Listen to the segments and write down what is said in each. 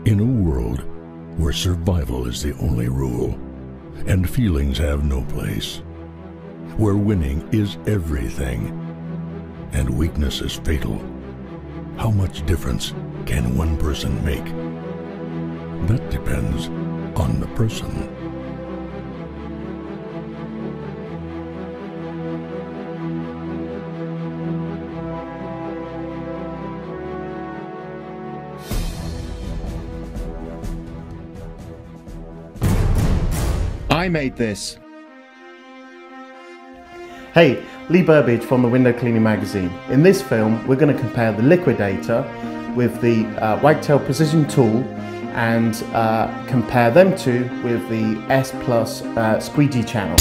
In a world where survival is the only rule, and feelings have no place, where winning is everything, and weakness is fatal, how much difference can one person make? That depends on the person. I made this. Hey, Lee Burbage from the Window Cleaning Magazine. In this film, we're going to compare the Liquidator with the Wagtail Precision Tool and compare them two with the S Plus Squeegee channel.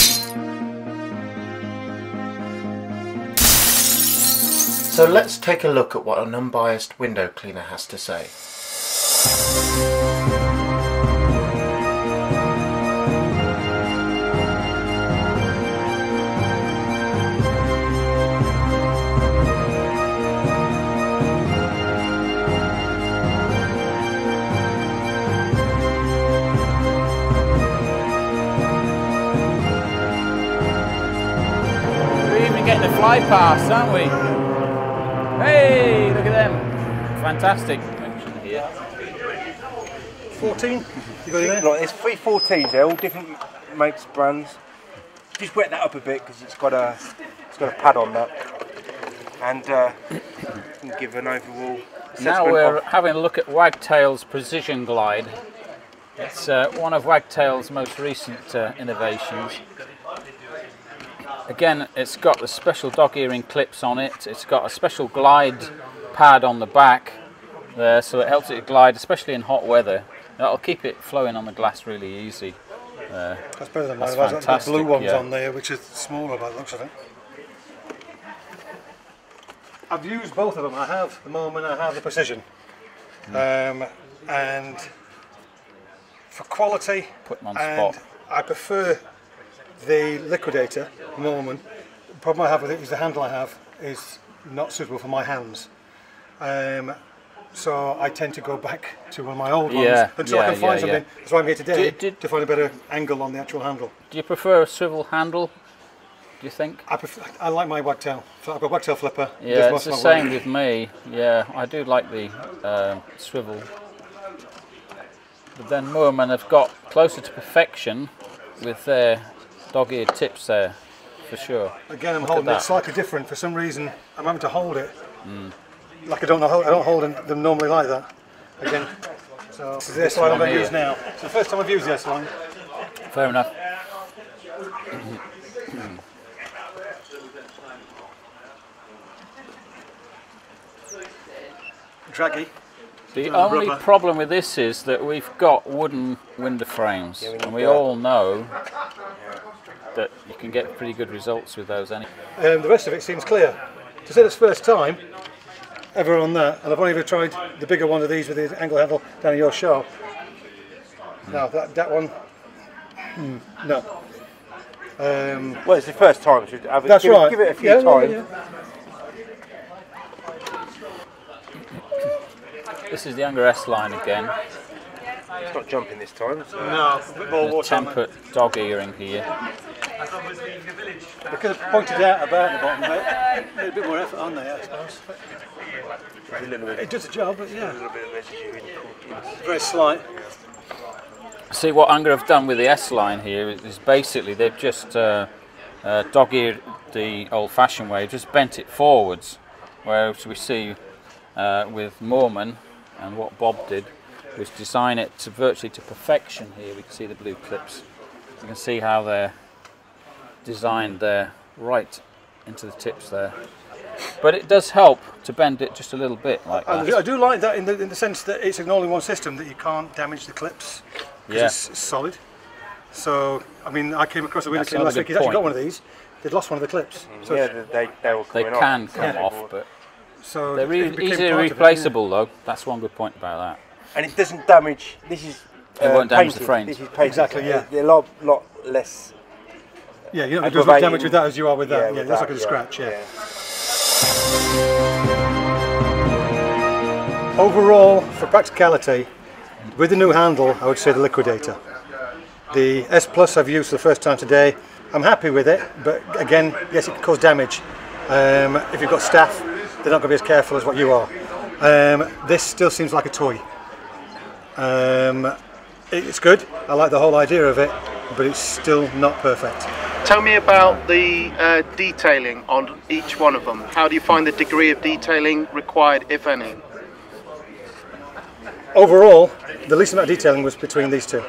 So let's take a look at what an unbiased window cleaner has to say. Getting a fly past, aren't we? Hey, look at them. Fantastic. Here. 14? You got it there? There's 3 14s there, all different makes, brands. Just wet that up a bit because it's got a pad on that. And give an overall assessment. Now we're having a look at Wagtail's Precision Glide. It's one of Wagtail's most recent innovations. Again, it's got the special dog earring clips on it. It's got a special glide pad on the back there, so it helps it glide, especially in hot weather. That'll keep it flowing on the glass really easy. That's better than mine. That's I've got the blue ones yeah. on there, which is smaller by the looks of it. I've used both of them. I have the Moerman, I have the Precision. And for quality, put them on and spot. I prefer the Liquidator, the Moerman. The problem I have with it is the handle I have is not suitable for my hands. So I tend to go back to one of my old ones until I can find something. That's why I'm here today, to find a better angle on the actual handle. Do you prefer a swivel handle, do you think? I like my Wagtail. I've got a Wagtail flipper. Yeah, it's the same with me. Yeah, I do like the swivel. But then Moerman have got closer to perfection with their dog-eared tips there, for sure. Again, I'm holding it slightly different. For some reason, I'm having to hold it. Like I don't hold them normally like that. Again, so this is the S-line I'm going to use now. It's the first time I've used the S-line. Fair enough. Draggy. The only problem with this is that we've got wooden window frames, and we all know that you can get pretty good results with those anyway. The rest of it seems clear. To say this first time ever on that, and I've only ever tried the bigger one of these with the angle handle down in your shop. No, that one, no. Well, it's the first time. That's right. Give it a few times. Yeah. This is the Unger S-line again. It's not jumping this time. So. No, a bit more water. Tempered dog earring here. They could have pointed out about the bottom bit. A bit more effort on there, I suppose. It does the job, but yeah. Very slight. See, what Unger have done with the S-line here is basically they've just dog-eared the old-fashioned way, just bent it forwards, whereas we see with Moerman and what Bob did was design it to virtually to perfection. Here we can see the blue clips. You can see how they're designed there, right into the tips there. But it does help to bend it just a little bit like that. I do like that in the sense that it's an all-in-one system, that you can't damage the clips because it's solid. So, I mean, I came across a window cleaner last week. He's actually got one of these. They'd lost one of the clips. So yeah, they can come off, but so they're easily replaceable though. That's one good point about that. And it doesn't damage. This is it won't damage the frames. This is painted. Exactly. Yeah. They're a lot less. Yeah, you don't do as much damage with that as you are with that. Yeah, that's like a scratch. Yeah. Overall, for practicality, With the new handle, I would say the Liquidator. The S Plus I've used for the first time today. I'm happy with it, but again, yes, it can cause damage. If you've got staff, they're not going to be as careful as what you are. This still seems like a toy. It's good. I like the whole idea of it, but it's still not perfect. Tell me about the detailing on each one of them. How do you find the degree of detailing required, if any? Overall, the least amount of detailing was between these two.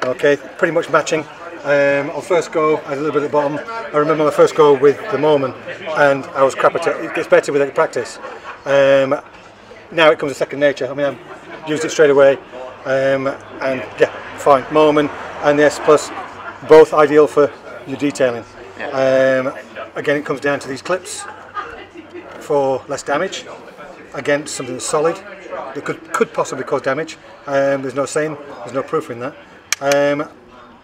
Okay, pretty much matching. I'll first go at a little bit at the bottom. I remember my first go with the Moerman, and I was crap at it. It gets better with practice. Now it comes to second nature. I mean, I've used it straight away, and yeah, fine. Moerman and the S Plus, both ideal for your detailing. Again, it comes down to these clips for less damage. Again, something that's solid that could possibly cause damage. There's no saying, there's no proof in that.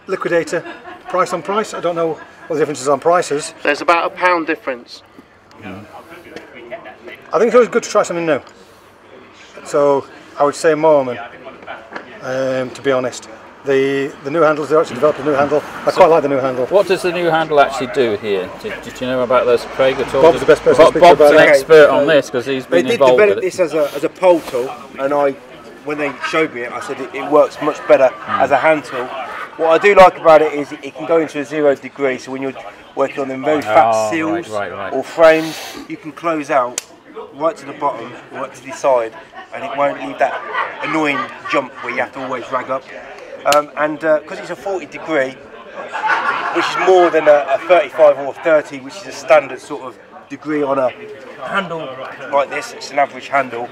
Liquidator, price on price, I don't know what the difference is on prices. There's about £1 difference. I think it's always good to try something new. So I would say Moerman, to be honest. The new handles, they actually developed a new handle. I quite like the new handle. What does the new handle actually do here? Did you know about this, Craig, at all? Bob's the best person to speak Bob's about an it. expert on this because he's been They did involved develop with it. this as a pole tool, and when they showed me it, I said it works much better as a hand tool. What I do like about it is it can go into a 0 degree, so when you're working on them very fat seals or frames, you can close out right to the bottom, right to the side, and it won't leave that annoying jump where you have to always rag up. And because it's a 40 degree, which is more than a 35 or 30, which is a standard sort of degree on a handle like this, it's an average handle,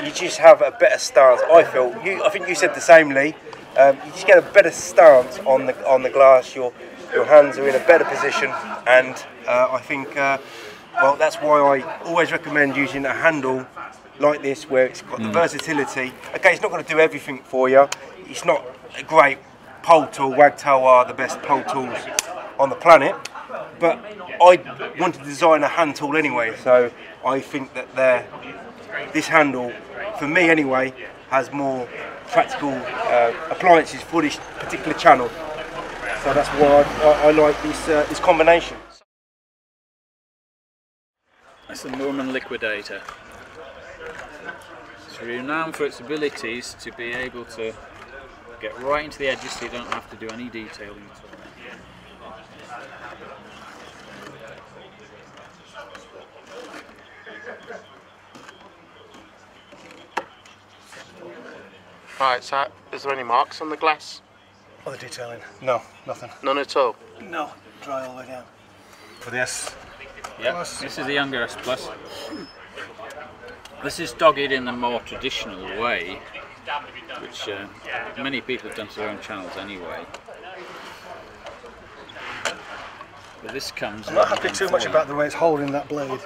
you just have a better stance. I think you said the same, Lee. You just get a better stance on the glass. Your hands are in a better position, and I think well, that's why I always recommend using a handle like this, where it's got the versatility. Okay, it's not going to do everything for you. It's not a great pole tool. Wagtail are the best pole tools on the planet, but I wanted to design a hand tool anyway, so I think that this handle, for me anyway, has more practical appliances for this particular channel. So that's why I like this combination. That's the Moerman Liquidator. It's renowned for its abilities to be able to get right into the edges so you don't have to do any detailing at all. Right, so is there any marks on the glass? Other detailing? No, nothing. None at all? No, dry all the way down. For the S Plus. This is the Unger S Plus. This is dogged in the more traditional way, which many people have done to their own channels anyway. But this comes. I'm not happy too much about the way it's holding that blade.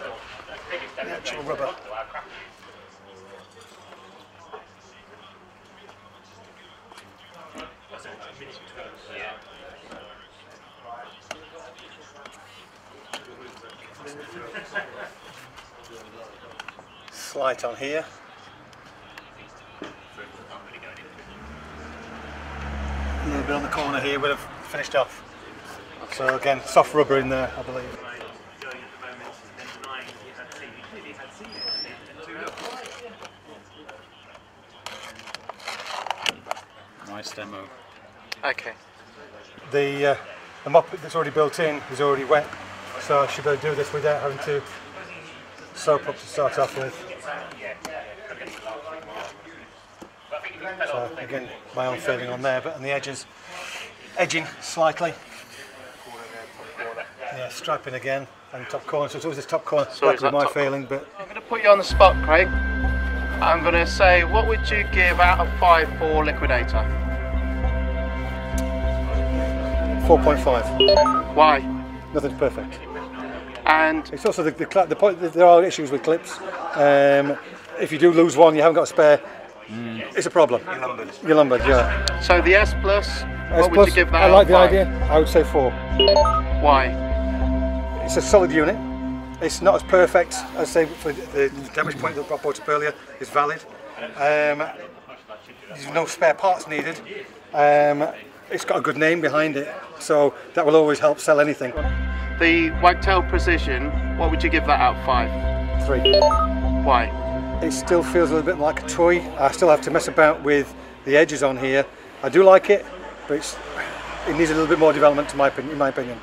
The actual rubber. Slight on here. A little bit on the corner here would have finished off. So again, soft rubber in there, I believe. Nice demo. Okay. The mop that's already built in is already wet, so I should be able to do this without having to soap up to start off with. So again, my own feeling on there, but on the edges, edging slightly. Yeah, striping again, and top corner. So it's always this top corner. That's my feeling, but I'm going to put you on the spot, Craig. I'm going to say, what would you give out of 5 for Liquidator? 4.5. Why? Nothing's perfect. And It's also the point that there are issues with clips. If you do lose one, you haven't got a spare. It's a problem. You're lumbered, yeah. so the S Plus, what would Plus, you give that I out like of the 5? idea. I would say 4. Why? It's a solid unit. It's not as perfect as say for the damage point that I brought up earlier is valid. there's no spare parts needed. It's got a good name behind it, so that will always help sell anything. The Wagtail Precision, what would you give that out of 5? 3. Why? It still feels a little bit like a toy. I still have to mess about with the edges on here. I do like it, but it needs a little bit more development in my opinion.